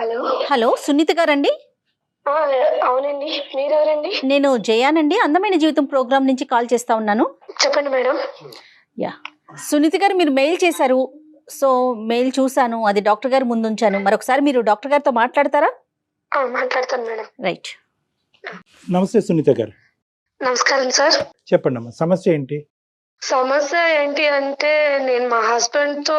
Hello. Hello, Sunitha గారండి? ఆ! అవునండి. మీరెవరండి? నేను జయానండి. అందమైన జీవితం ప్రోగ్రామ్ నుంచి కాల్ చేస్తా ఉన్నాను. చెప్పండి మేడం. యా, సునీత గారు మీరు మెయిల్ చేశారు. సో మెయిల్ చూశాను, అది డాక్టర్ గారి ముందు ఉంచాను. మరొకసారి మీరు డాక్టర్ గారితో మాట్లాడతారా? మాట్లాడతాను మేడం. రైట్. నమస్తే సునీత గారు. నమస్కారం సార్. చెప్పండి అమ్మా, సమస్య ఏంటి? సమస్య ఏంటి అంటే నేను మా హస్బెండ్‌తో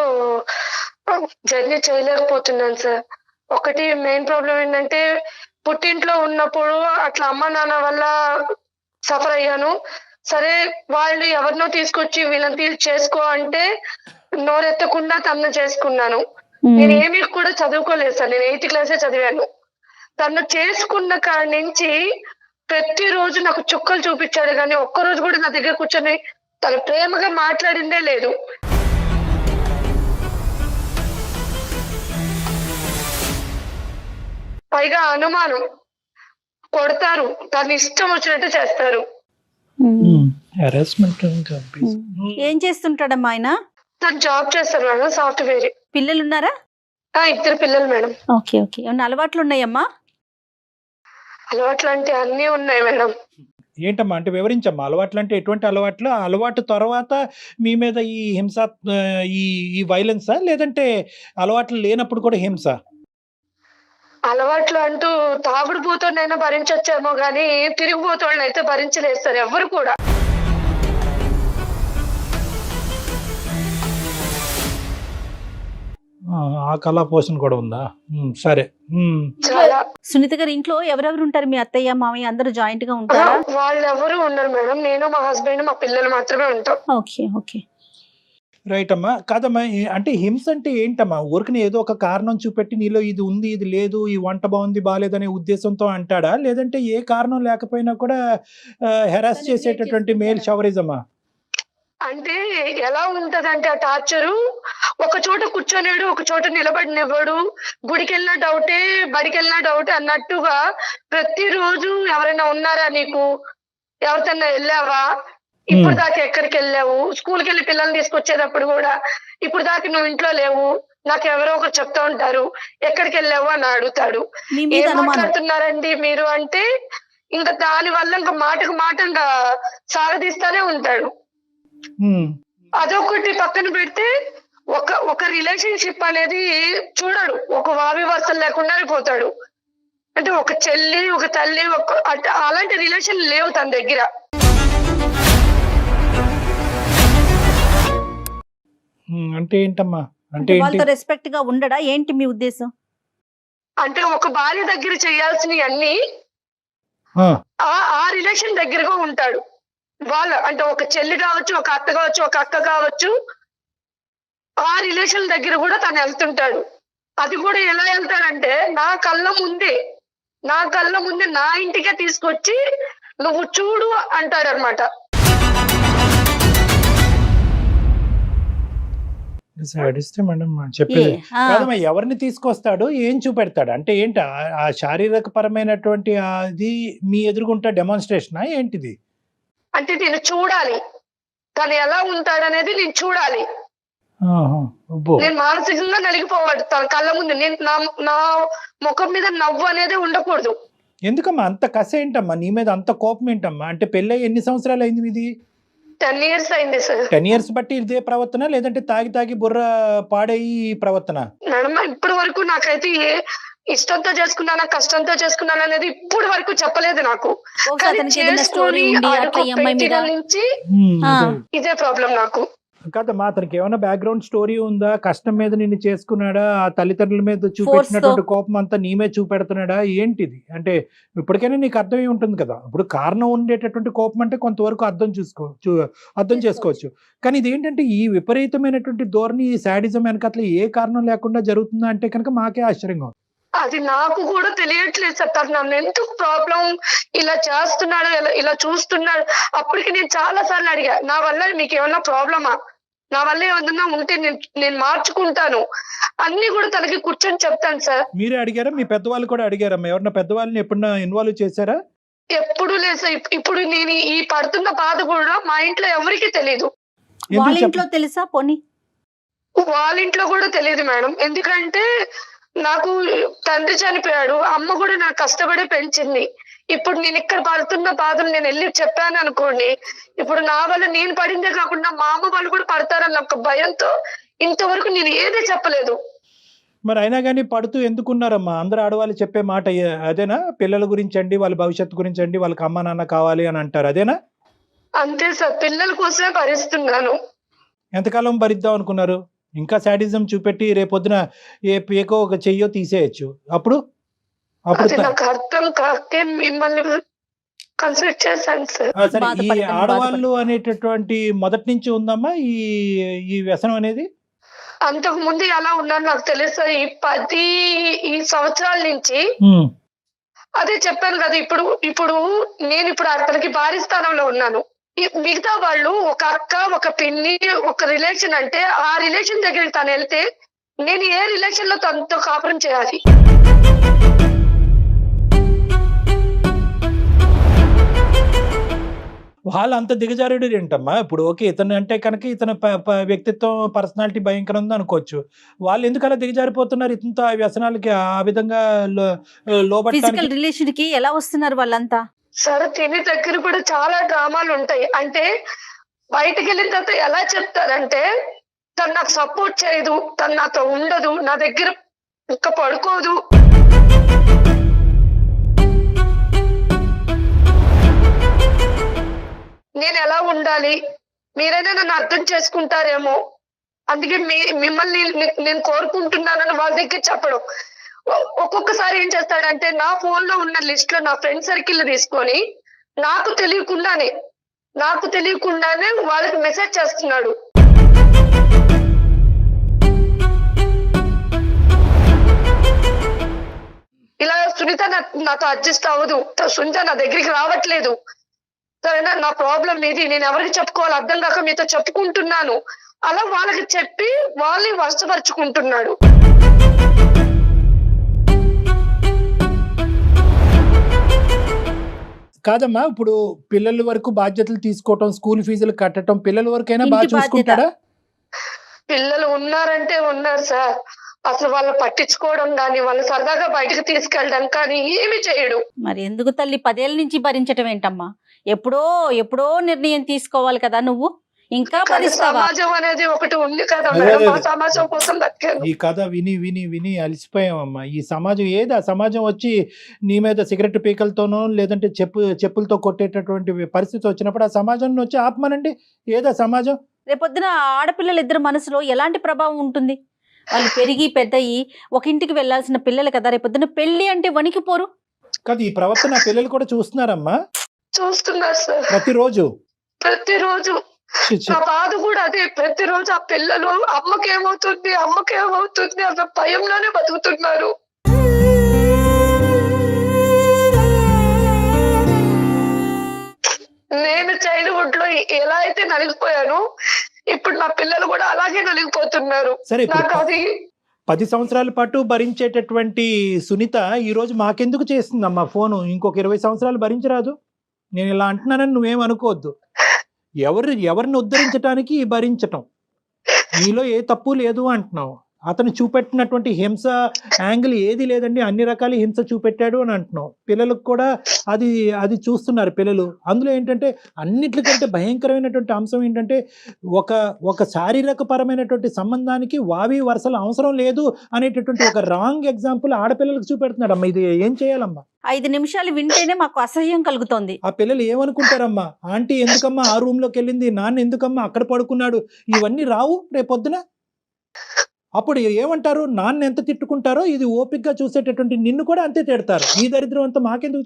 జర్నీ చేయలేకపోతున్నాను సార్. ఒకటి మెయిన్ ప్రాబ్లమ్ ఏంటంటే పుట్టింట్లో ఉన్నప్పుడు అట్లా అమ్మ నాన్న వల్ల సఫర్ అయ్యాను. సరే వాళ్ళు ఎవరినో తీసుకొచ్చి వీళ్ళని చేసుకో అంటే నోరెత్తకుండా తనను చేసుకున్నాను. నేను ఏమీ కూడా చదువుకోలేదు సార్. నేను 8th క్లాసే చదివాను. తను చేసుకున్న కాడి నుంచి ప్రతిరోజు నాకు చుక్కలు చూపించాడు గానీ ఒక్కరోజు కూడా నా దగ్గర కూర్చొని తను ప్రేమగా మాట్లాడిందే లేదు. పైగా అనుమానం, కొడతారు, తన ఇష్టం వచ్చినట్టు చేస్తారు. హెరాస్మెంట్. ఏం చేస్తుంటాడమ్మా ఆయన? తను జాబ్ చేస్తారు మేడం, సాఫ్ట్వేర్. పిల్లలు ఉన్నారా? 2 పిల్లలు మేడం. Okay okay. ఏమన్నా అలవాట్లు ఉన్నాయమ్మా? అలవాట్లు అంటే అన్నీ ఉన్నాయి మేడం. ఏంటమ్మా అంటే వివరించమ్మా. అలవాట్లు అంటే ఎటువంటి అలవాట్లు? ఆ అలవాటు తర్వాత మీ మీద ఈ హింస, ఈ ఈ వైలెన్సా, లేదంటే అలవాట్లు లేనప్పుడు కూడా హింస? అలవాట్లు అంటూ తాగుడుపోతోనైనా భరించొచ్చేమో గానీ తిరిగిపోతోళ్ళని అయితే భరించలేదు సార్ ఎవ్వరు కూడా. ఆ కళా పోషణ కూడా ఉందా? సరే. చాలా. సునీత గారు, ఇంట్లో ఎవరెవరు ఉంటారు? మీ అత్తయ్య మామయ్య అందరూ జాయింట్ గా ఉంటారా? వాళ్ళు ఎవరు ఉండరు మేడం. నేను, మా హస్బెండ్, మా పిల్లలు మాత్రమే ఉంటాం. Okay okay. రైట్ అమ్మా. కాదమ్మా, అంటే హింస అంటే ఏంటమ్మా? ఊరికనే ఏదో ఒక కారణం చూపెట్టి నీలో ఇది ఉంది, ఇది లేదు, ఈ వంట బాగుంది బాగాలేదనే ఉద్దేశంతో అంటాడా, లేదంటే ఏ కారణం లేకపోయినా కూడా హెరాస్ చేసేటటువంటి మేల్ షవరిజమా? అంటే ఎలా ఉంటదంటే ఆ టార్చరు, ఒక చోట కూర్చోలేడు, ఒక చోట నిలబడినివ్వడు. గుడికెళ్ళినా డౌటే, బడికెళ్ళినా డౌటే అన్నట్టుగా ప్రతిరోజు ఎవరైనా ఉన్నారా నీకు, ఎవరితోన్నా వెళ్ళావా, ఇప్పుడు దాకా ఎక్కడికి వెళ్ళావు, స్కూల్కి వెళ్ళి పిల్లల్ని తీసుకొచ్చేటప్పుడు కూడా ఇప్పుడు దాకా నువ్వు ఇంట్లో లేవు, నాకు ఎవరో ఒకరు చెప్తా ఉంటారు ఎక్కడికి వెళ్ళావు అని అడుగుతాడు. ఏం మాట్లాడుతున్నారండి మీరు అంటే ఇంకా దాని వల్ల ఇంకా మాటకు మాట ఇంకా సాగదీస్తానే ఉంటాడు. అదొకటి పక్కన పెడితే ఒక రిలేషన్షిప్ అనేది చూడడు. ఒక వావి వరుసలు లేకుండానే పోతాడు. అంటే ఒక చెల్లి, ఒక తల్లి, అలాంటి రిలేషన్ లేవు తన దగ్గర. అంటే ఏంటమ్మా? అంటే వాళ్ళతో రెస్పెక్ట్ గా ఉండడా ఏంటి మీ ఉద్దేశం? అంటే ఒక భార్య దగ్గర చేయాల్సినవి అన్ని ఆ రిలేషన్ దగ్గరగా ఉంటాడు. వాళ్ళ అంటే ఒక చెల్లి కావచ్చు, ఒక అత్త కావచ్చు, ఒక అక్క కావచ్చు, ఆ రిలేషన్ దగ్గర కూడా తను వెళ్తుంటాడు. అది కూడా ఎలా వెళ్తాడంటే నా కళ్ళ ముందే నా ఇంటికే తీసుకొచ్చి నువ్వు చూడు అంటాడనమాట. చెప్పేది కాదమ్మా. ఎవరిని తీసుకొస్తాడు, ఏం చూపెడతాడు అంటే ఏంటి? ఆ శారీరక పరమైనటువంటి అది మీ ఎదురుగుంటా డెమాన్స్ట్రేషనా ఏంటిది? అంటే నేను చూడాలి, తను ఎలా ఉంటాడనేది నేను చూడాలి. నేను మానసికంగా నలిగిపోవాలి తన కళ్ళ ముందు. నేను నా ముఖం మీద నవ్వు అనేది ఉండకూడదు. ఎందుకమ్మా అంత కసి ఏంటమ్మా నీ మీద, అంత కోపం ఏంటమ్మా? అంటే పెళ్ళై ఎన్ని సంవత్సరాలు అయింది మీది? 10 years అయింది సార్. 10 years బట్టి ఇదే ప్రవర్తన, లేదంటే తాగి బుర్ర పాడయి ప్రవర్తన? మేడం ఇప్పటి వరకు నాకైతే ఇష్టంతో చేసుకున్నానా కష్టంతో చేసుకున్నానా అనేది ఇప్పటి వరకు చెప్పలేదు నాకు. నుంచి ఇదే ప్రాబ్లం నాకు. కాదమ్మా, అతనికి ఏమైనా బ్యాక్గ్రౌండ్ స్టోరీ ఉందా? కష్టం మీద నిన్ను చేసుకున్నాడా? ఆ తల్లిదండ్రుల మీద చూపెట్టినటువంటి కోపం అంతా నీ మీద చూపెడుతున్నాడా? ఏంటిది అంటే ఇప్పటికైనా నీకు అర్థమై ఉంటుంది కదా. ఇప్పుడు కారణం ఉండేటటువంటి కోపం అంటే కొంతవరకు అర్థం చేసుకోవచ్చు. కానీ ఇది ఏంటంటే ఈ విపరీతమైనటువంటి ధోరణి, ఈ శాడిజం వెనకట్ల ఏ కారణం లేకుండా జరుగుతుందా అంటే కనుక మాకే ఆశ్చర్యంగా ఉంది. అది నాకు కూడా తెలియట్లేదు సార్. తను నన్ను ఎందుకు ప్రాబ్లం ఇలా చేస్తున్నాడు, ఇలా చూస్తున్నాడు. అప్పటికి నేను చాలా సార్లు అడిగా, నా వల్ల మీకు ఏమన్నా ప్రాబ్లమా, నా వల్ల ఏమన్నా ఉంటే నేను మార్చుకుంటాను అన్ని కూడా తనకి కూర్చొని చెప్తాను సార్. మీరే అడిగారా? మీ పెద్దవాళ్ళు కూడా అడిగారా? ఎవరన్నా పెద్దవాళ్ళని ఎప్పుడన్నా ఇన్వాల్వ్ చేశారా? ఎప్పుడు లేదు సార్. ఇప్పుడు నేను ఈ పడుతున్న బాధ కూడా మా ఇంట్లో ఎవరికి తెలియదు. వాళ్ళ ఇంట్లో తెలుసా? పోనీ వాళ్ళ ఇంట్లో కూడా తెలియదు మేడం. ఎందుకంటే నాకు తండ్రి చనిపోయాడు, అమ్మ కూడా నాకు కష్టపడి పెంచింది. ఇప్పుడు నేను ఇక్కడ పడుతున్న బాధలు నేను వెళ్ళి చెప్పాను అనుకోండి, ఇప్పుడు నా వల్ల నేను పడిందే కాకుండా మా అమ్మ వాళ్ళు కూడా పడతారన్న ఒక భయంతో ఇంతవరకు నేను ఏది చెప్పలేదు. మరి అయినా కానీ పడుతూ ఎందుకున్నారమ్మా? అందరు ఆడవాళ్ళు చెప్పే మాట అదేనా? పిల్లల గురించి అండి, వాళ్ళ భవిష్యత్తు గురించి అండి, వాళ్ళకి అమ్మ నాన్న కావాలి అని అంటారు, అదేనా? అంతే సార్, పిల్లల కోసమే భరిస్తున్నాను. ఎంతకాలం భరిద్దాం అనుకున్నారు? ఇంకా శాడిజం చూపెట్టి రేపొద్దున ఏ పేకో ఒక చెయ్యో తీసేయచ్చు. అప్పుడు అది నాకు అర్థం కాకే మిమ్మల్ని కన్సల్ట్ చేశాను సార్. సరే, ఈ ఆడవాళ్ళు అనేటటువంటి మొదటి నుంచి ఉందమ్మా ఈ వ్యసనం అనేది? అంతకు ముందు ఎలా ఉన్నాను నాకు తెలుసు సార్. ఈ సంవత్సరాల నుంచి అదే చెప్పాను కదా. ఇప్పుడు నేను అతనికి భారీ స్థానంలో ఉన్నాను. మిగతా వాళ్ళు ఒక అక్క, ఒక పిన్ని, ఒక రిలేషన్ అంటే ఆ రిలేషన్ దగ్గరికి తను వెళ్తే నేను ఏ రిలేషన్ లో తనతో కాపురం చేయాలి? వాళ్ళు అంత దిగజారుడు ఏంటమ్మా? ఇప్పుడు ఓకే, ఇతను అంటే కనుక ఇతను వ్యక్తిత్వం, పర్సనాలిటీ భయంకరం ఉంది అనుకోవచ్చు. వాళ్ళు ఎందుకు అలా దిగజారిపోతున్నారు ఇతనితో ఆ వ్యసనాలకి, ఆ విధంగా ఫిజికల్ రిలేషన్ కి ఎలా వస్తున్నారు వాళ్ళంతా? సరే, తిని దగ్గర కూడా చాలా డ్రామాలు ఉంటాయి. అంటే బయటకు వెళ్ళిన తర్వాత ఎలా చెప్తారంటే, తను నాకు సపోర్ట్ చేయదు, తను నాతో ఉండదు, నా దగ్గర ఇంకా పడుకోదు. నేను ఎలా ఉండాలి, మీరైనా నన్ను అర్థం చేసుకుంటారేమో, అందుకే మిమ్మల్ని నేను కోరుకుంటున్నానని వాళ్ళ దగ్గర చెప్పడం. ఒక్కొక్కసారి ఏం చేస్తాడంటే నా ఫోన్ లో ఉన్న లిస్ట్ లో నా ఫ్రెండ్ సర్కిల్ తీసుకొని నాకు తెలియకుండానే వాళ్ళకి మెసేజ్ చేస్తున్నాడు. ఇలా సునీత నాతో అడ్జస్ట్ అవ్వదు, సునీత నా దగ్గరికి రావట్లేదు, సరేనా, నా ప్రాబ్లం ఇది, నేను ఎవరికి చెప్పుకోవాలి అర్థం కాక మీతో చెప్పుకుంటున్నాను, అలా వాళ్ళకి చెప్పి వాళ్ళని వశపరుచుకుంటున్నాడు. కాదమ్మా, ఇప్పుడు పిల్లల వరకు బాధ్యతలు తీసుకోవటం, స్కూల్ ఫీజులు కట్టడం, పిల్లల వరకైనా బాగా చూసుకుంటాడా? పిల్లలు ఉన్నారంటే ఉన్నారు సార్, అసలు వాళ్ళు పట్టించుకోవడం కానీ, వాళ్ళు సరదాగా బయటకు తీసుకెళ్ళడం కానీ ఏమి చేయడు. మరి ఎందుకు తల్లి 10 ఏళ్ళ నుంచి భరించటం ఏంటమ్మా? ఎప్పుడో నిర్ణయం తీసుకోవాలి కదా నువ్వు, ఇంకా సమాజం అనేది ఒకటి ఉంది కదా మేడం, ఆ సమాజం కోసం బతికాను. ఈ కథ విని విని విని అలసిపోయామమ్మా. ఈ సమాజం ఏది? ఆ సమాజం వచ్చి నీ మీద సిగరెట్ పీకలతోనో లేదంటే చెప్పులతో కొట్టేటటువంటి పరిస్థితి వచ్చినప్పుడు ఆ సమాజం వచ్చి ఆపమనండి. ఏదా సమాజం? రేపొద్దున ఆడపిల్లలు ఇద్దరు మనసులో ఎలాంటి ప్రభావం ఉంటుంది? వాళ్ళు పెరిగి పెద్దయి ఒక ఇంటికి వెళ్లాల్సిన పిల్లలు కదా, రేపొద్దున పెళ్లి అంటే వణికిపోరు కదా? ఈ ప్రవర్తన పిల్లలు కూడా చూస్తున్నారమ్మా. చూస్తున్నారు సార్, ప్రతిరోజు నా బాధ కూడా అదే. ప్రతిరోజు ఆ పిల్లలు అమ్మకేమవుతుంది అన్న భయంలోనే బతుకుతున్నారు. నేను చైల్డ్హుడ్ లో ఎలా అయితే నలిగిపోయాను, ఇప్పుడు నా పిల్లలు కూడా అలాగే నలిగిపోతున్నారు. సరే, నాకు అది 10 సంవత్సరాల పాటు భరించేటటువంటి సునీత ఈ రోజు మాకెందుకు చేస్తుందమ్మా ఫోను? ఇంకొక 20 సంవత్సరాలు భరించరాదు? నేను ఇలా అంటున్నానని నువ్వేమనుకోవద్దు. ఎవరిని ఉద్ధరించడానికి భరించటం, నీలో ఏ తప్పు లేదు అంటున్నావు. అతను చూపెట్టినటువంటి హింస యాంగిల్ ఏది లేదండి, అన్ని రకాల హింస చూపెట్టాడు అని అంటున్నావు. పిల్లలకు కూడా అది చూస్తున్నారు పిల్లలు. అందులో ఏంటంటే అన్నిటికంటే భయంకరమైనటువంటి అంశం ఏంటంటే ఒక శారీరక పరమైనటువంటి సంబంధానికి వావి వరుసలు అవసరం లేదు అనేటటువంటి ఒక రాంగ్ ఎగ్జాంపుల్ ఆడపిల్లలకు చూపెడుతున్నాడు. అమ్మ, ఇది ఏం చేయాలమ్మా? 5 నిమిషాలు వింటేనే మాకు అసహ్యం కలుగుతోంది. ఆ పిల్లలు ఏమనుకుంటారమ్మా? ఆంటీ ఎందుకమ్మా ఆ రూమ్ లోకి వెళ్ళింది, నాన్న ఎందుకమ్మా అక్కడ పడుకున్నాడు, ఇవన్నీ రావు రేపొద్దున. అప్పుడు ఏమంటారు? నాన్న ఎంత తిట్టుకుంటారో ఇది ఓపికగా చూసేటటువంటి నిన్ను కూడా అంతే తిడతారు. ఈ దరిద్రం అంతా మాకెందుకు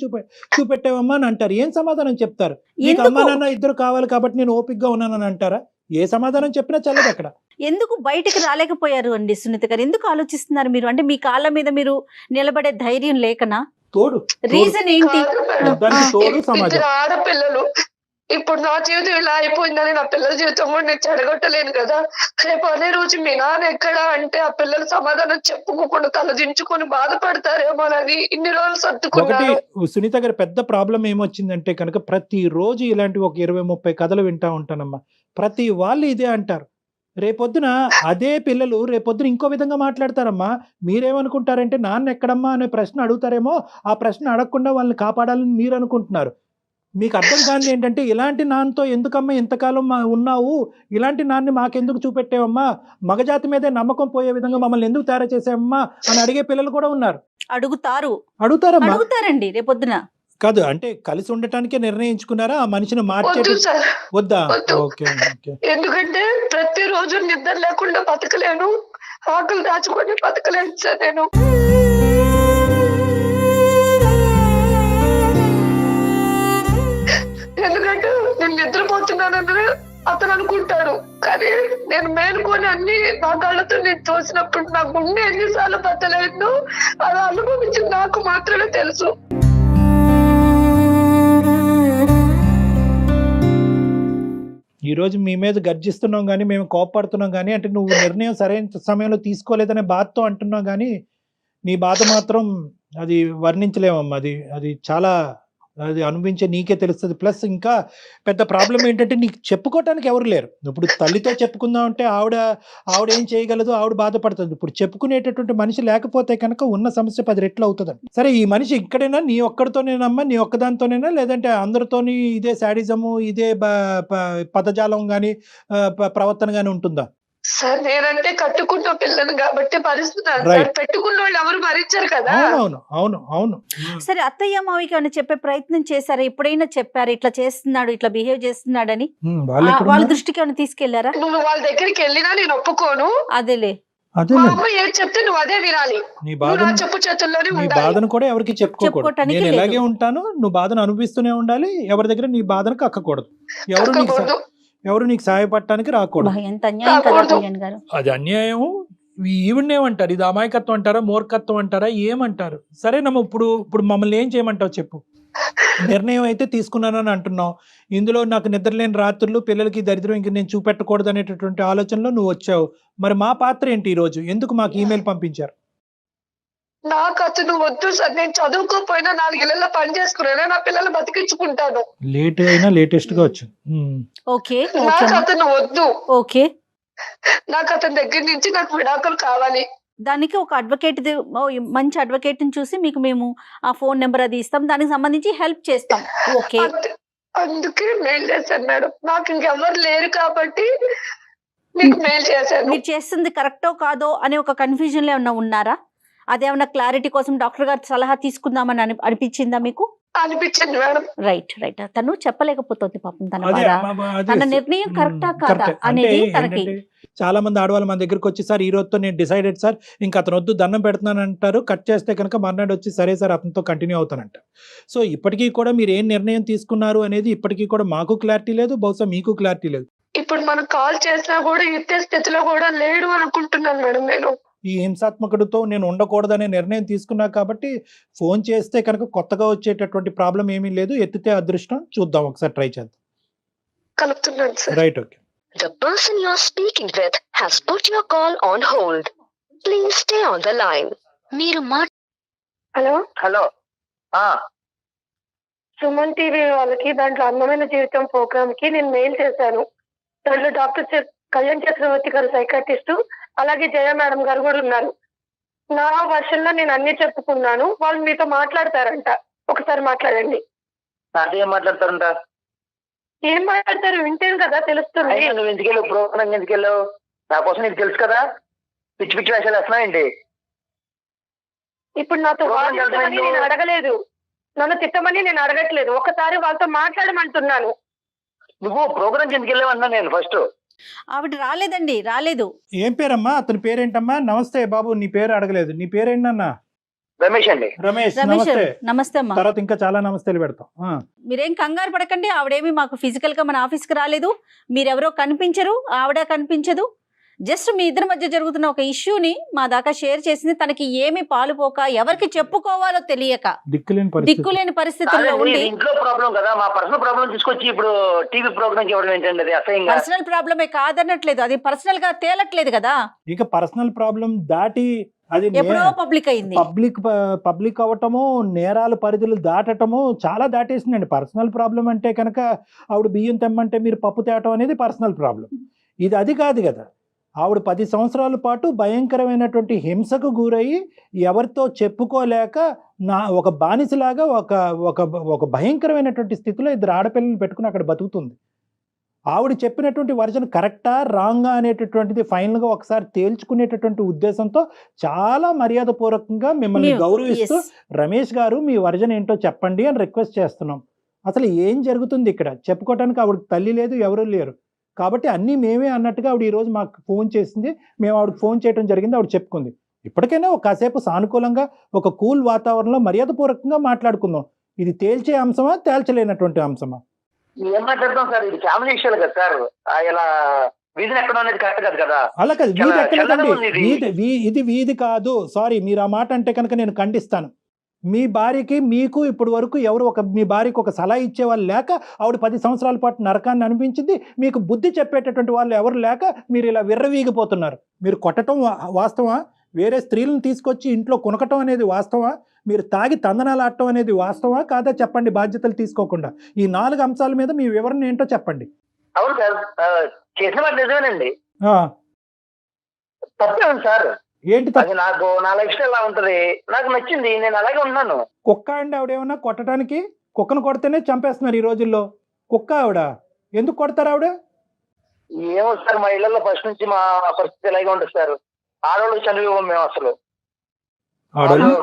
చూపెట్టావమ్మా అని అంటారు. ఏం సమాధానం చెప్తారు? నీకు అమ్మా నాన్న ఇద్దరు కావాలి కాబట్టి నేను ఓపికగా ఉన్నానని అంటారా? ఏ సమాధానం చెప్పినా చల్లదు అక్కడ. ఎందుకు బయటకు రాలేకపోయారు అండి సునీత గారు? ఎందుకు ఆలోచిస్తున్నారు మీరు? అంటే మీ కాళ్ళ మీద మీరు నిలబడే ధైర్యం లేకనా? తోడు రీజన్ ఏంటి? తోడు సమాజం. ఆడపిల్లలు ఇప్పుడు నా జీవితం ఇలా అయిపోయిందని నా పిల్లల జీవితం కూడా నేను చెడగొట్టలేను కదా. రేపు అనే రోజు మీ నాన్న ఎక్కడ అంటే ఆ పిల్లలు సమాధానం చెప్పుకోకుండా తలదించుకొని బాధపడతారేమోనని ఇన్ని రోజులు సర్దుకున్నాను. ఒకటి సునీత గారి పెద్ద ప్రాబ్లం ఏమొచ్చిందంటే కనుక ప్రతి రోజు ఇలాంటి ఒక 20-30 కథలు వింటా ఉంటానమ్మా. ప్రతి వాళ్ళు ఇదే అంటారు, రేపొద్దున అదే పిల్లలు రేపొద్దున ఇంకో విధంగా మాట్లాడతారమ్మా. మీరేమనుకుంటారంటే నాన్న ఎక్కడమ్మా అనే ప్రశ్న అడుగుతారేమో, ఆ ప్రశ్న అడగకుండా వాళ్ళని కాపాడాలని మీరు అనుకుంటున్నారు. మీకు అర్థం కానిది ఏంటంటే ఇలాంటి నాన్నతో ఎందుకమ్మా ఇంతకాలం ఉన్నావు, ఇలాంటి నాన్ని మాకెందుకు చూపెట్టావమ్మా, మగజాతి మీదే నమ్మకం పోయే విధంగా మమ్మల్ని ఎందుకు తయారు చేసావమ్మా అని అడిగే పిల్లలు కూడా ఉన్నారు. అడుగుతారమ్మా, అడుగుతారండి రేపొద్దున. కాదు అంటే కలిసి ఉండటానికే నిర్ణయించుకున్నారా, ఆ మనిషిని మార్చే వద్దా? Okay okay. ఎందుకంటే ప్రతిరోజు నిద్ర లేకుండా బతకలేను, ఆకలి దాచుకొని బతకలేను సార్ నేను. ఎందుకంటే నేను నిద్రపోతున్నానని అతను అనుకుంటాడు, కానీ నేను మేలుకొని అన్ని నా కళ్ళతో నేను చూసినప్పుడు నా గుండె ఎన్నిసార్లు బతలేదు అది అనుభవించి నాకు మాత్రమే తెలుసు. ఈ రోజు మీ మీద గర్జిస్తున్నాం కానీ, మేము కోపడుతున్నాం కానీ, అంటే నువ్వు నిర్ణయం సరైన సమయంలో తీసుకోలేదనే బాధతో అంటున్నాం కానీ, నీ బాధ మాత్రం అది వర్ణించలేమమ్మా. అది అది చాలా అది అనుభవించే నీకే తెలుస్తుంది. ప్లస్ ఇంకా పెద్ద ప్రాబ్లం ఏంటంటే నీకు చెప్పుకోవటానికి ఎవరు లేరు. ఇప్పుడు తల్లితో చెప్పుకుందాం అంటే ఆవిడ ఏం చేయగలదు, ఆవిడ బాధపడుతుంది. ఇప్పుడు చెప్పుకునేటటువంటి మనిషి లేకపోతే కనుక ఉన్న సమస్య 10 రెట్లు అవుతుందండి. సరే ఈ మనిషి ఇక్కడైనా నీ ఒక్కడితోనేనమ్మా, నీ ఒక్కదానితోనేనా, లేదంటే అందరితోని ఇదే శాడిజము, ఇదే పదజాలం కానీ ప్రవర్తన కానీ ఉంటుందా? సార్ నేనంటే కట్టుకున్న పిల్లను కాబట్టి భరిస్తున్నాను సార్, పెట్టుకున్న వాళ్ళు ఎవరు భరించారు కదా. అవును అవును అవును. సరే అత్తయ్య మావికి ఏమైనా చెప్పే ప్రయత్నం చేశారా? ఎప్పుడైనా చెప్పారు ఇట్లా చేస్తున్నాడు, ఇట్లా బిహేవ్ చేస్తున్నాడని? వాళ్ళ దృష్టికి ఏమైనా తీసుకెళ్లారా? నువ్వు వాళ్ళ దగ్గరికి వెళ్ళినా నేను ఒప్పుకోను. అదేలే, మా అమ్మ ఏం చెప్తే నువ్వు అదే వినాలి. నీ బాధ చెప్పు చేతుల్లోనే నీ బాధను కూడా ఎవరికి చెప్పుకోకూడదు. నేను ఎలాగే ఉంటాను, నువ్వు బాధను అనుభవిస్తూనే ఉండాలి. ఎవరి దగ్గర నీ బాధను కక్కకూడదు. ఎవరు నీకు సహాయపడటానికి రాకూడదు. అది అన్యాయం. ఈవిడేమంటారు, ఇది అమాయకత్వం అంటారా, మూర్ఖత్వం అంటారా, ఏమంటారు? సరేనమ్మా, ఇప్పుడు మమ్మల్ని ఏం చేయమంటావు చెప్పు. నిర్ణయం అయితే తీసుకున్నానని అంటున్నావు. ఇందులో నాకు నిద్రలేని రాత్రులు, పిల్లలకి దరిద్రం ఇంక నేను చూపెట్టకూడదు అనేటటువంటి ఆలోచనలో నువ్వు వచ్చావు. మరి మా పాత్ర ఏంటి ఈ రోజు? ఎందుకు మాకు ఈమెయిల్ పంపించారు? నాకు అతను వద్దు సార్, నేను చదువుకోపోయినా 4 ఏళ్ళ పని చేసుకున్నా నా పిల్లలు బతికించుకుంటాను. లేట్ అయినా లేటెస్ట్ గా వచ్చింది. నాకు అతను వద్దు. ఓకే, నాకు అతని దగ్గర నుంచి నాకు విడాకులు కావాలి. దానికి ఒక అడ్వకేట్, మంచి అడ్వకేట్ ని చూసి మీకు మేము ఆ ఫోన్ నెంబర్ అది ఇస్తాం, దానికి సంబంధించి హెల్ప్ చేస్తాం. ఓకే, అందుకే మెయిల్ చేశాను మేడం. నాకు ఇంకెవరు లేరు కాబట్టి మీకు మెయిల్ చేశాను. మీరు చేస్తుంది కరెక్టో కాదో అనే ఒక కన్ఫ్యూజన్ లో ఏమన్నా ఉన్నారా? అదేమన్నా క్లారిటీ కోసం డాక్టర్ గారి సలహా తీసుకుందామని అనిపించిందా మీకు? అనిపించింది మేడం. రైట్. తను చెప్పలేకపోతుంది పాపం, తన నిర్ణయం కరెక్టా కాదా అనేది తనకి. చాలా మంది ఆడవాళ్ళు మన దగ్గరకు వచ్చి, సార్ ఈ రోజుతో నేను డిసైడెడ్ సార్, ఇంకా అతను వద్దు దండం పెడుతున్నాను అంటారు. కట్ చేస్తే కనుక మర్నాడు వచ్చి సరే సార్ అతనితో కంటిన్యూ అవుతానంట. సో ఇప్పటికీ కూడా మీరు ఏం నిర్ణయం తీసుకున్నారు అనేది ఇప్పటికీ కూడా మాకు క్లారిటీ లేదు, బహుశా మీకు క్లారిటీ లేదు. ఇప్పుడు మనం కాల్ చేసినా కూడా ఇచ్చే స్థితిలో కూడా లేడు అనుకుంటున్నాను మేడం. నేను ఈ హింసాత్మకుడితో నేను ఉండకూడదనే నిర్ణయం తీసుకున్నా కాబట్టి ఫోన్ చేస్తే కనుక కొత్తగా వచ్చేటటువంటి ప్రాబ్లం ఏమీ లేదు. ఎత్తితే అదృష్టం. చూద్దాం, ఒకసారి ట్రై చేద్దాం. కలుపుతున్నాను sir. Right, okay. The person you are speaking with has put your call on hold. Please stay on the line. మీరు హలో సుమన్ టీవీ వాళ్ళకి దాంట్లో అందమైన జీవితం ప్రోగ్రామ్ కి నేను మెయిల్ చేశాను. దాంట్లో డాక్టర్ కళ్యాణ్ చక్రవర్తి గారు సైకాట్రిస్ట్, అలాగే జయ మేడం గారు కూడా ఉన్నారు. నా వర్షన్ లో నేను అన్ని చెప్పుకున్నాను. వాళ్ళు మీతో మాట్లాడతారంట, ఒకసారి మాట్లాడండి. ఏం మాట్లాడతారంట? ఏం మాట్లాడతారు వింటేను కదా తెలుస్తుంది. నువ్వు ఎందుకు వెళ్ళావు ప్రోగ్రామ్? ఎందుకు వెళ్ళావు? నా కోసం నీకు తెలుసు కదా. పిచ్చి పిచ్చి వేషాలు వేస్తున్నావు ఏంటి? ఇప్పుడు నాతో వాదించమని నేను అడగలేదు, నన్ను తిట్టమని నేను అడగట్లేదు. ఒకసారి వాళ్ళతో మాట్లాడమంటున్నాను. నువ్వు ప్రోగ్రామ్ ఎందుకు వెళ్ళావు అన్నా నేను ఫస్ట్. ఆవిడ రాలేదు. ఏం పేరమ్మా? అతని పేరేంటమ్మా? నమస్తే బాబు, నీ పేరు అడగలేదు. నీ పేరేంటన్నా? రమేష్ అండి. రమేష్, నమస్తే అమ్మా. తర్వాత ఇంకా చాలా నమస్తేలు పెడతాం. మీరేం కంగారు పడకండి. ఆవిడేమి మాకు ఫిజికల్ గా మన ఆఫీస్ కి రాలేదు. మీరెవరో కనిపించరు, ఆవిడ కనిపించదు. జస్ట్ మీ ఇద్దరి మధ్య జరుగుతున్న ఒక ఇష్యూని మా దాకా షేర్ చేసింది. తనకి ఏమి పాలుపోక, ఎవరికి చెప్పుకోవాలో తెలియక దిక్కులేని పరిస్థితుల్లో ఉండి. ఇంట్లో ప్రాబ్లం కదా, మా పర్సనల్ ప్రాబ్లం తీసుకొచ్చి ఇప్పుడు టీవీ ప్రోగ్రామ్ ఇవ్వడం ఏంటండి? అసహ్యంగా. పర్సనల్ ప్రాబ్లమే కాదనట్లేదు, అది పర్సనల్ గా తేలట్లేదు కదా. ఇక పర్సనల్ ప్రాబ్లం దాటి అది ఎప్పుడో పబ్లిక్ అయింది. పబ్లిక్ అవటము, నేరాల పరిధులు దాటటము చాలా దాటేసిందండి. పర్సనల్ ప్రాబ్లం అంటే కనుక ఆవిడ బియ్యం తెమ్మంటే మీరు పప్పు తేవటం అనేది పర్సనల్ ప్రాబ్లం. ఇది అది కాదు కదా. ఆవిడ 10 సంవత్సరాల పాటు భయంకరమైనటువంటి హింసకు గురయ్యి ఎవరితో చెప్పుకోలేక ఒక బానిసలాగా ఒక ఒక ఒక భయంకరమైనటువంటి స్థితిలో 2 ఆడపిల్లలు పెట్టుకుని అక్కడ బతుకుతుంది. ఆవిడ చెప్పినటువంటి వర్జన్ కరెక్టా రాంగా అనేటటువంటిది ఫైనల్గా ఒకసారి తేల్చుకునేటటువంటి ఉద్దేశంతో చాలా మర్యాదపూర్వకంగా మిమ్మల్ని గౌరవిస్తూ రమేష్ గారు మీ వర్జన్ ఏంటో చెప్పండి అని రిక్వెస్ట్ చేస్తున్నాం. అసలు ఏం జరుగుతుంది ఇక్కడ చెప్పుకోవడానికి ఆవిడకి తల్లి లేదు, ఎవరూ లేరు. కాబట్టి అన్నీ మేమే అన్నట్టుగా ఆవిడ ఈరోజు మాకు ఫోన్ చేసింది, మేము ఆవిడకి ఫోన్ చేయడం జరిగింది, ఆవిడ చెప్పుకుంది. ఇప్పటికైనా ఒక కాసేపు సానుకూలంగా ఒక కూల్ వాతావరణంలో మర్యాదపూర్వకంగా మాట్లాడుకుందాం. ఇది తేల్చే అంశమా తేల్చలేనటువంటి అంశమా? ఏం మాట్లాడతాం సార్, ఇది ఫ్యామిలీ విషయాలు కదా సార్. ఇలా వీధిని ఎక్కడ అనేది కరెక్ట్ కాదు కదా. అలా కాదు, వీధి ఎక్కలేదండి, ఇది వీధి కాదు. సారీ, మీరు ఆ మాట అంటే కనుక నేను ఖండిస్తాను. మీ భార్యకి మీకు ఇప్పటి వరకు ఎవరు మీ భార్యకి ఒక సలహా ఇచ్చేవాళ్ళు లేక ఆవిడ 10 సంవత్సరాల పాటు నరకాన్ని అనిపించింది. మీకు బుద్ధి చెప్పేటటువంటి వాళ్ళు ఎవరు లేక మీరు ఇలా విర్రవీగిపోతున్నారు. మీరు కొట్టడం వాస్తవా? వేరే స్త్రీలను తీసుకొచ్చి ఇంట్లో కొనకటం అనేది వాస్తవా? మీరు తాగి తందనాలు ఆడటం అనేది వాస్తవా కాదా చెప్పండి, బాధ్యతలు తీసుకోకుండా. ఈ 4 అంశాల మీద మీ వివరణ ఏంటో చెప్పండి. అవును సార్, చేసిన మాట నిజమేనండి. తప్పే ఉంది సార్. ఏంటి అది నాకు నా లైఫ్ స్టైల్ లా ఉంటది, నాకు నచ్చింది, నేను అలాగే ఉన్నాను. కుక్క అండి ఆవిడేమన్నా కొట్టడానికి? కుక్కను కొడితేనే చంపేస్తున్నారు ఈ రోజుల్లో. కుక్క ఆవిడ, ఎందుకు కొడతారు ఆవిడ? ఏమో సార్, మా ఇళ్లలో ఫస్ట్ నుంచి మా పరిస్థితి ఇలాగే ఉంటుంది సార్. ఆడవాళ్ళు చనిపోయాం మేము అసలు.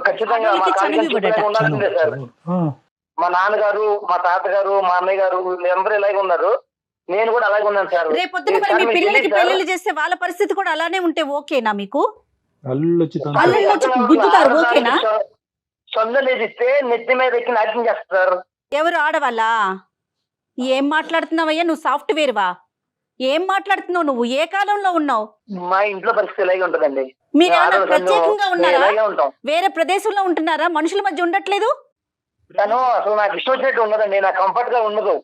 ఖచ్చితంగా మా కాలేజీ ఉండాల్సిందే సార్. మా నాన్నగారు, మా తాతగారు, మా అన్నయ్య గారు వీళ్ళందరూ ఇలాగే ఉన్నారు, నేను కూడా అలాగే ఉన్నాను సార్. రేపొద్దున మరి మీ పిల్లలకి పెళ్లిళ్ళు చేస్తే వాళ్ళ పరిస్థితి కూడా అలానే ఉంటే ఓకేనా మీకు? సొంత ఇస్తే నెత్తి మీద ఎక్కి నాట్యం చేస్తారు. ఎవరు ఆడవాళ్ళా? ఏం మాట్లాడుతున్నావయ్యా నువ్వు? సాఫ్ట్వేర్ వా? ఏం మాట్లాడుతున్నావు నువ్వు? ఏ కాలంలో ఉన్నావు? మా ఇంట్లో పరిస్థితి ఇలాగే ఉంటదండి. మీరు ఏమైనా ప్రత్యేకంగా ఉన్నారా? వేరే ప్రదేశంలో ఉంటున్నారా? మనుషుల మధ్య ఉండట్లేదు? తను అసలు నాకు ఇష్టం వచ్చినట్టు ఉండదండి, నాకు కంఫర్ట్ గా ఉండదు,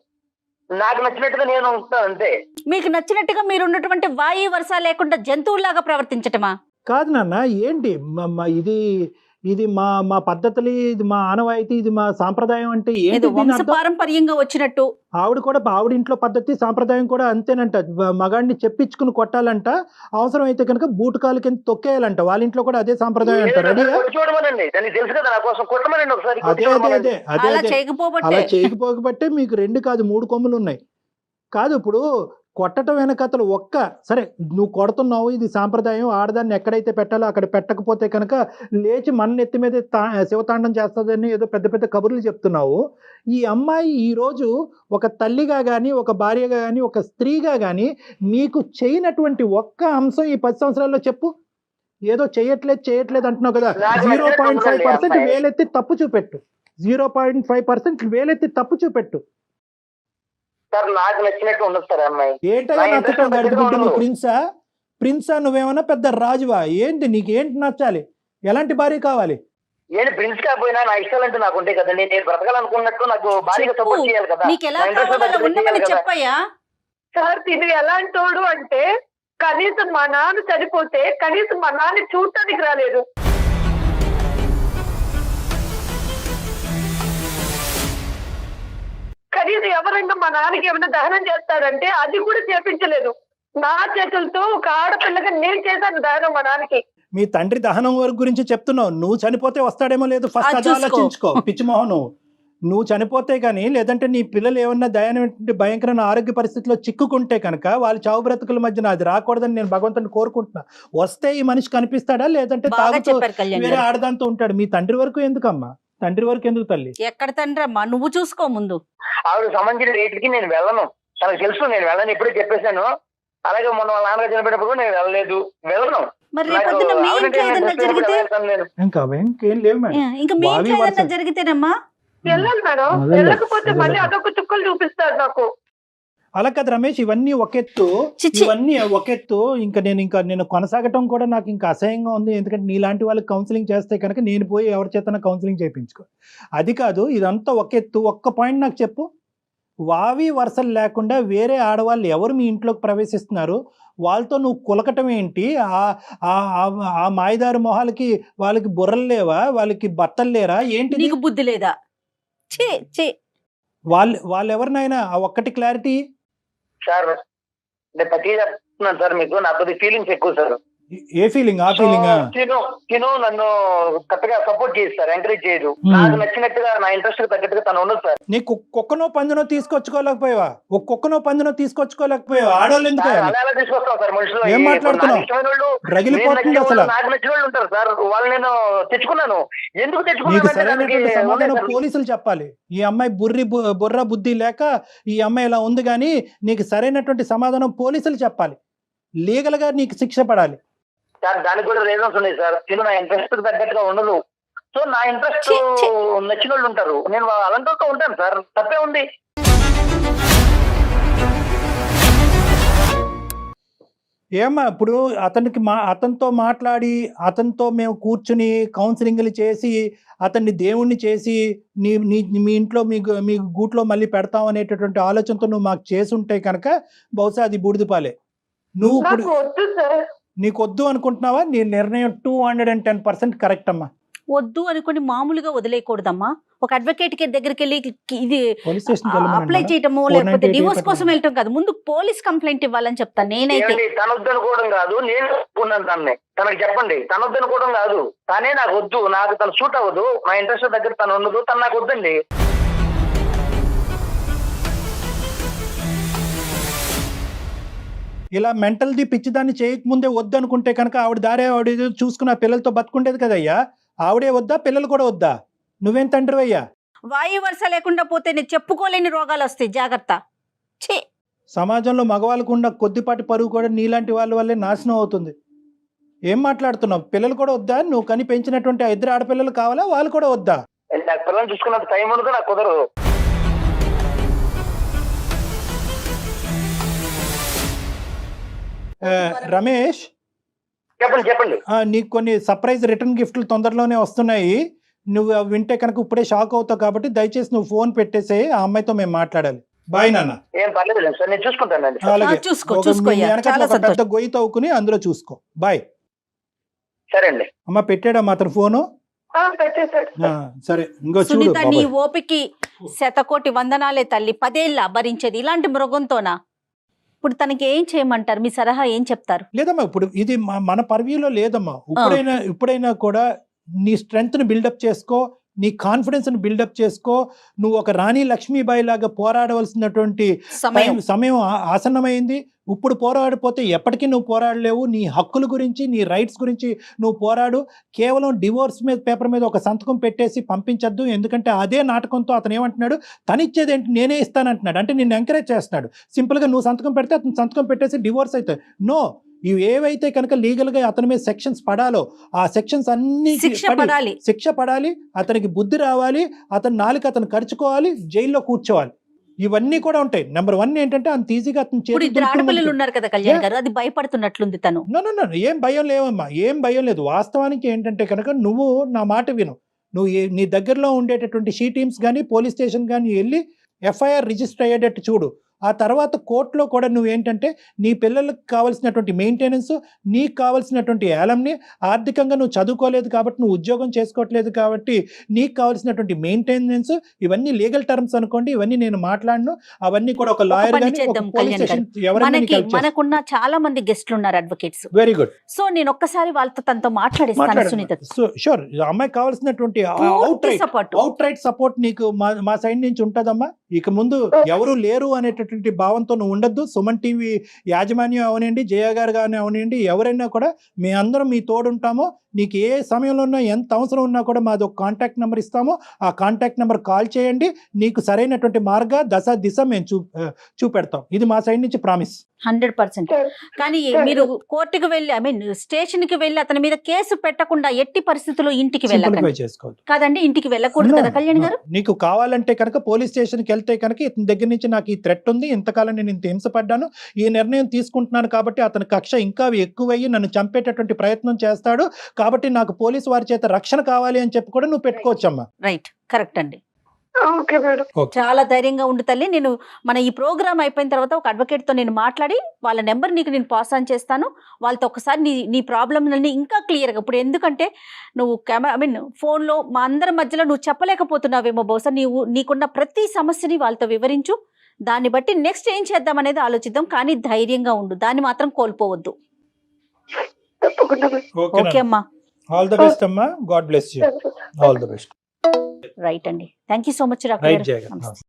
నాకు నచ్చినట్టుగా నేను ఉంటాను అంతే. మీకు నచ్చినట్టుగా మీరు ఉన్నటువంటి వాయు వర్ష లేకుండా జంతువులాగా ప్రవర్తించటమా? కాదు నాన్న, ఏంటి ఇది మా పద్ధతులు, ఇది మా ఆనవాయితీ, ఇది మా సాంప్రదాయం అంటే ఏంటి? పారంపర్యంగా వచ్చినట్టు ఆవిడ కూడా ఆవిడ ఇంట్లో పద్ధతి సాంప్రదాయం కూడా అంతేనంట. మగాడిని చెప్పించుకుని కొట్టాలంట, అవసరం అయితే కనుక బూటకాలు కింద తొక్కేయాలంట. వాళ్ళ ఇంట్లో కూడా అదే సాంప్రదాయం అంటారు. అలా చేయకపోబట్టే మీకు 2 కాదు 3 కొమ్ములు ఉన్నాయి. కాదు, ఇప్పుడు కొట్టడం వెనకతలు సరే నువ్వు కొడుతున్నావు, ఇది సాంప్రదాయం, ఆడదాన్ని ఎక్కడైతే పెట్టాలో అక్కడ పెట్టకపోతే కనుక లేచి మన ఎత్తి మీద శివతాండం చేస్తుందని ఏదో పెద్ద పెద్ద కబుర్లు చెప్తున్నావు. ఈ అమ్మాయి ఈరోజు ఒక తల్లిగా కానీ, ఒక భార్యగా కానీ, ఒక స్త్రీగా కానీ మీకు చేయనటువంటి ఒక్క అంశం ఈ 10 సంవత్సరాల్లో చెప్పు. ఏదో చేయట్లేదు అంటున్నావు కదా. 0.5% వేలెత్తి తప్పు చూపెట్టు. 0.5% వేలెత్తి తప్పు చూపెట్టు. సార్ నాకు నచ్చినట్టు ఉండదు సార్ అమ్మాయి. ఏంటో నచ్చటం గడుపుకుంటు నువ్వు ప్రిన్సా నువ్వేమన్నా పెద్ద రాజువా? ఏంటి నీకేంటి నచ్చాలి? ఎలాంటి భార్య కావాలి? నేను ప్రిన్స్ కాకపోయినా నా ఇష్టాలు అంటే నాకు ఉంటాయి కదండి. నేను బ్రతకాలనుకున్నట్టు నాకు భార్యగా సపోర్ట్ చేయాలి కదా. చెప్పయ్యా సార్, ఇది ఎలాంటోడు అంటే కనీసం మా నాన్న చనిపోతే కనీసం మా నాన్న చూడటానికి రాలేదు. కనీసం ఎవరైనా మా నాన్నకి ఏమైనా దహనం చేస్తారంటే అది కూడా చేపించలేదు. నా చేతులతో ఒక ఆడపిల్లగా నేను చేశాను దహనం మా నాన్నకి. మీ తండ్రి దహనం వరకు గురించి చెప్తున్నావు. నువ్వు చనిపోతే వస్తాడేమో లేదు, ఫస్ట్ అది ఆలోచించుకో పిచ్చిమోహన్. నువ్వు చనిపోతే కానీ, లేదంటే నీ పిల్లలు ఏమన్నా భయంకరమైన ఆరోగ్య పరిస్థితిలో చిక్కుకుంటే కనుక వాళ్ళ చావు బ్రతుకుల మధ్యన అది రాకూడదని నేను భగవంతుని కోరుకుంటున్నా. వస్తే ఈ మనిషి కనిపిస్తాడా, లేదంటే తాగుతూ వేరే ఆడదాంతో ఉంటాడు. మీ తండ్రి వరకు ఎందుకమ్మా? తండ్రి వరకు ఎందుకు తల్లి? ఎక్కడ తండ్రి అమ్మా, నువ్వు చూసుకో ముందు. ఆవిడ సంబంధించిన రేట్లకి నేను వెళ్ళను, తనకు తెలుసు నేను వెళ్ళను, ఇప్పుడే చెప్పేశాను. అలాగే మొన్న వాళ్ళ నాన్నగారు చనిపోయినప్పుడు నేను వెళ్ళను. మరి రేపొద్దున మీ ఇంట్లో ఏదైనా జరిగితే జరిగితేనమ్మా వెళ్ళాలి మేడం. వెళ్ళకపోతే మళ్ళీ అదొక చుక్కలు చూపిస్తారు నాకు. అలా కదా రమేష్, ఇవన్నీ ఒకెత్తు. ఇంకా నేను కొనసాగటం కూడా నాకు ఇంకా అసహ్యంగా ఉంది. ఎందుకంటే నీలాంటి వాళ్ళకి కౌన్సిలింగ్ చేస్తే కనుక నేను పోయి ఎవరి చేతన కౌన్సిలింగ్ చేయించుకో. అది కాదు, ఇదంతా ఒకెత్తు. ఒక్క పాయింట్ నాకు చెప్పు. వావి వరుసలు లేకుండా వేరే ఆడవాళ్ళు ఎవరు మీ ఇంట్లోకి ప్రవేశిస్తున్నారు? వాళ్ళతో నువ్వు కులకటం ఏంటి? ఆ మాయదారి మొహాలకి వాళ్ళకి బుర్రలు లేవా? వాళ్ళకి బట్టలు లేరా ఏంటి? నీకు బుద్ధి లేదా? వాళ్ళు ఎవరినైనా ఆ ఒక్కటి క్లారిటీ. సార్ నేను ప్రతి చెప్తున్నాను సార్ మీకు, నా కొద్ది ఫీలింగ్స్ ఎక్కువ సార్. ఏ ఫీలింగ్? ఆ ఫీలింగ్ తిను నన్ను కరెక్ట్ గా సపోర్ట్ చేయదు సార్, ఎంకరేజ్ చేయదు. నాకు నచ్చినట్టుగా నా ఇంట్రెస్ట్ తగ్గట్టుగా తను ఉండదు సార్. నీకు కుక్కనో పందినో తీసుకొచ్చుకోలేకపోయావా? ఒక కుక్కనో పందినో తీసుకొచ్చుకోలేకపోయావా? ఆడవాళ్ళు ఎందుకు అలా తీసుకొస్తాం సార్ మనుషులు. ఏం మాట్లాడుతున్నావు? రగిలిపోతుంది అసలు. నాకు నచ్చిన వాళ్ళు ఉంటారు సార్, వాళ్ళు నేను తెచ్చుకున్నాను. ఎందుకు నీకు సరైనటువంటి సమాధానం తెచ్చుకున్నాను? పోలీసులు చెప్పాలి. ఈ అమ్మాయి బుర్ర బుద్ధి లేక ఈ అమ్మాయి ఇలా ఉంది, కానీ నీకు సరైనటువంటి సమాధానం పోలీసులు చెప్పాలి. లీగల్ గా నీకు శిక్ష పడాలి సార్. దానికి కూడా రీజన్స్ ఉన్నాయి సార్. తిను నా ఇంట్రెస్ట్ తగ్గట్టుగా ఉండదు. సో నా ఇంట్రెస్ట్ నచ్చిన వాళ్ళు ఉంటారు, నేను అలాంటి వాళ్ళతో ఉంటాను సార్. తప్పే ఉంది. ఏమ్మా ఇప్పుడు అతనితో మాట్లాడి, అతనితో మేము కూర్చుని కౌన్సిలింగ్లు చేసి, అతన్ని దేవుణ్ణి చేసి మీ ఇంట్లో మీ గూట్లో మళ్ళీ పెడతాం అనేటటువంటి ఆలోచనతో నువ్వు మాకు చేసి ఉంటే కనుక బహుశా అది బూడిదపాలే. నువ్వు ఇప్పుడు నీకు వద్దు అనుకుంటున్నావా? నీ నిర్ణయం 210% కరెక్ట్ అమ్మా. వద్దు అనుకుని మామూలుగా వదిలేయకూడదమ్మా. ఒక అడ్వకేట్ కి దగ్గరికి వెళ్ళి ఇది పోలీస్ స్టేషన్ అప్లై చేయటము, లేకపోతే డివోర్స్ కోసం వెళ్ళటం కాదు, ముందు పోలీస్ కంప్లైంట్ ఇవ్వాలని చెప్తాను నేనైతే. తనొద్దనుకోవడం కాదు, నేను ఒప్పుకున్నాను తనని. తనకి చెప్పండి, తనొద్దనుకోవడం కాదు, తనే నాకు వద్దు, నాకు తను సూట్ అవ్వదు, నా ఇంట్రెస్ట్ దగ్గర తను ఉండదు, తను నాకు వద్దండి. ఇలా మెంటల్ది పిచ్చిదాన్ని చేయకముందే వద్దు అనుకుంటే కనుక ఆవిడ దారే ఆవిడ చూసుకున్న పిల్లలతో బతుకుండేది కదయ్యా. ఆవిడే వద్దా, పిల్లలు కూడా వద్దా? నువ్వేం తండ్రి అయ్యా? వాయు వరుస లేకుండా పోతే నేను చెప్పుకోలేని రోగాలు వస్తాయి, జాగ్రత్త. సమాజంలో మగవాళ్ళకు ఉన్న కొద్దిపాటి పరువు కూడా నీలాంటి వాళ్ళ వల్లే నాశనం అవుతుంది. ఏం మాట్లాడుతున్నావు? పిల్లలు కూడా వద్దా? నువ్వు కని పెంచినటువంటి 2 ఆడపిల్లలు కావాలా? వాళ్ళు కూడా వద్దా? నాకు పిల్లలు చూసుకున్నంత టైం ఉండదు, నాకు కుదరదు. రమేష్, చెప్పండి. నీకు కొన్ని సర్ప్రైజ్ రిటర్న్ గిఫ్ట్లు తొందరలోనే వస్తున్నాయి. నువ్వు వింటే కనుక ఇప్పుడే షాక్ అవుతావు, కాబట్టి దయచేసి నువ్వు ఫోన్ పెట్టేసే, ఆ అమ్మాయితో మేము మాట్లాడాలి. బాయ్ నాన్న. ఏం పర్లేదు సార్, నేను చూసుకుంటానండి. అలాగే పెద్ద గొయ్యి తవ్వుకుని అందులో చూసుకో. బాయ్. సరే అండి. అమ్మ పెట్టాడమ్మా అతను ఫోను? సరే. ఇంకో సునీత, నీ ఓపికి శతకోటి వందనాలే తల్లి. 10 ఏళ్ళ భరించేది ఇలాంటి మృగంతోనా? ఇప్పుడు తనకి ఏం చేయమంటారు? మీ సలహా ఏం చెప్తారు? లేదమ్మా, ఇప్పుడు ఇది మన పర్వ్యూలో లేదమ్మా. ఇప్పుడైనా కూడా నీ స్ట్రెంగ్త్ ని బిల్డప్ చేసుకో, నీ కాన్ఫిడెన్స్ ని బిల్డప్ చేసుకో. నువ్వు ఒక రాణి లక్ష్మీబాయి లాగా పోరాడవలసినటువంటి సమయం ఆసన్నమైంది. ఇప్పుడు పోరాడిపోతే ఎప్పటికీ నువ్వు పోరాడలేవు. నీ హక్కుల గురించి, నీ రైట్స్ గురించి నువ్వు పోరాడు. కేవలం డివోర్స్ పేపర్ మీద ఒక సంతకం పెట్టేసి పంపించద్దు. ఎందుకంటే అదే నాటకంతో అతను ఏమంటున్నాడు, తనిచ్చేది ఏంటి, నేనే ఇస్తానంటున్నాడు. అంటే నిన్ను ఎంకరేజ్ చేస్తున్నాడు. సింపుల్గా నువ్వు సంతకం పెడితే అతను సంతకం పెట్టేసి డివోర్స్ అవుతాయి. నో, ఇవి ఏవైతే కనుక లీగల్ గా అతని మీద సెక్షన్స్ పడాలో ఆ సెక్షన్స్ అన్ని శిక్ష పడాలి. అతనికి బుద్ధి రావాలి, అతని నాలుక అతను ఖర్చుకోవాలి, జైల్లో కూర్చోవాలి. ఇవన్నీ కూడా ఉంటాయి. నెంబర్ 1 ఏంటంటే అంత ఈజీగా అతను ఆడపిల్లలు ఉన్నారు కదా కళ్యాణ్ గారు, అది భయపడుతున్నట్లుంది తను. నో, ఏం భయం లేవమ్మా, ఏం భయం లేదు. వాస్తవానికి ఏంటంటే కనుక నువ్వు నా మాట విను. నువ్వు నీ దగ్గరలో ఉండేటటువంటి షీ టీమ్స్ కానీ పోలీస్ స్టేషన్ కానీ వెళ్ళి ఎఫ్ఐఆర్ రిజిస్టర్ అయ్యేటట్టు చూడు. ఆ తర్వాత కోర్టులో కూడా నువ్వేంటంటే నీ పిల్లలకు కావాల్సినటువంటి మెయింటెనెన్స్, నీకు కావాల్సినటువంటి ఏలంని, ఆర్థికంగా నువ్వు చదువుకోలేదు కాబట్టి, నువ్వు ఉద్యోగం చేసుకోవట్లేదు కాబట్టి నీకు కావాల్సినటువంటి మెయింటెనెన్స్, ఇవన్నీ లీగల్ టర్మ్స్ అనుకోండి. ఇవన్నీ నేను మాట్లాడను. అవన్నీ కూడా ఒక లాయర్ మనకున్న చాలా మంది గెస్ట్లు ఉన్నారు, అడ్వకేట్స్. Very good. సో నేను ఒక్కసారి వాళ్ళతో తనతో మాట్లాడేస్తాను సునీత. షూర్. అమ్మాయి కావాల్సినటువంటి అవుట్ రైట్ సపోర్ట్ నీకు మా సైడ్ నుంచి ఉంటదమ్మా. ఇక ముందు ఎవరు లేరు అనేటటువంటి భావంతో నువ్వు ఉండద్దు. సుమన్ టీవీ యాజమాన్యం అవనండి, జయ గారు కానీ అవనండి, ఎవరైనా కూడా మీ అందరం మీ తోడుంటామో. నీకు ఏ సమయంలో ఉన్నా, ఎంత అవసరం ఉన్నా కూడా మాది ఒక కాంటాక్ట్ నెంబర్ ఇస్తాము. ఆ కాంటాక్ట్ నెంబర్ కాల్ చేయండి. నీకు సరైనటువంటి దిశ మేము చూపెడతాం. ఇది మా సైడ్ నుంచి ప్రామిస్. 100%. కానీ మీరు కోర్టుకు వెళ్ళి స్టేషన్ కి వెళ్ళి అతని మీద కేసు పెట్టకుండా ఎట్టి పరిస్థితుల్లో ఇంటికి వెళ్ళకండి. కాదండి, ఇంటికి వెళ్ళకూడదు కదా కళ్యాణ్ గారు. నీకు కావాలంటే కనుక పోలీస్ స్టేషన్ కి వెళ్తే కనుక ఇతని దగ్గర నుంచి నాకు ఈ థ్రెట్ ఉంది, ఇంతకాలం నేను ఇంత హింసపడ్డాను, ఈ నిర్ణయం తీసుకుంటున్నాను కాబట్టి అతని కక్ష ఇంకా ఎక్కువయ్యి నన్ను చంపేటటువంటి ప్రయత్నం చేస్తాడు, కాబట్టి నాకు పోలీసు వారి చేత రక్షణ కావాలి అని చెప్పి కూడా నువ్వు పెట్టుకోవచ్చమ్మా. రైట్, కరెక్ట్ అండి. చాలా ధైర్యంగా ఉండు తల్లి. నేను మన ఈ ప్రోగ్రామ్ అయిపోయిన తర్వాత ఒక అడ్వకేట్ తో నేను మాట్లాడి వాళ్ళ నెంబర్ నీకు నేను పాస్ ఆన్ చేస్తాను. వాళ్ళతో ఒకసారి నీ ప్రాబ్లమ్ ఇంకా క్లియర్ గా, ఇప్పుడు ఎందుకంటే నువ్వు ఫోన్ లో మా అందరి మధ్యలో నువ్వు చెప్పలేకపోతున్నావేమో, బహుశా నీకున్న ప్రతి సమస్యని వాళ్ళతో వివరించు. దాన్ని బట్టి నెక్స్ట్ ఏం చేద్దాం అనేది ఆలోచిద్దాం, కానీ ధైర్యంగా ఉండు, దాన్ని మాత్రం కోల్పోవద్దు. తప్పకుండా ఓకే అమ్మా, ఆల్ ద బెస్ట్ అమ్మా, god bless you, all the best. Right అండి, thank you so much right doctor Jaya గారు. గారు. నమస్తే.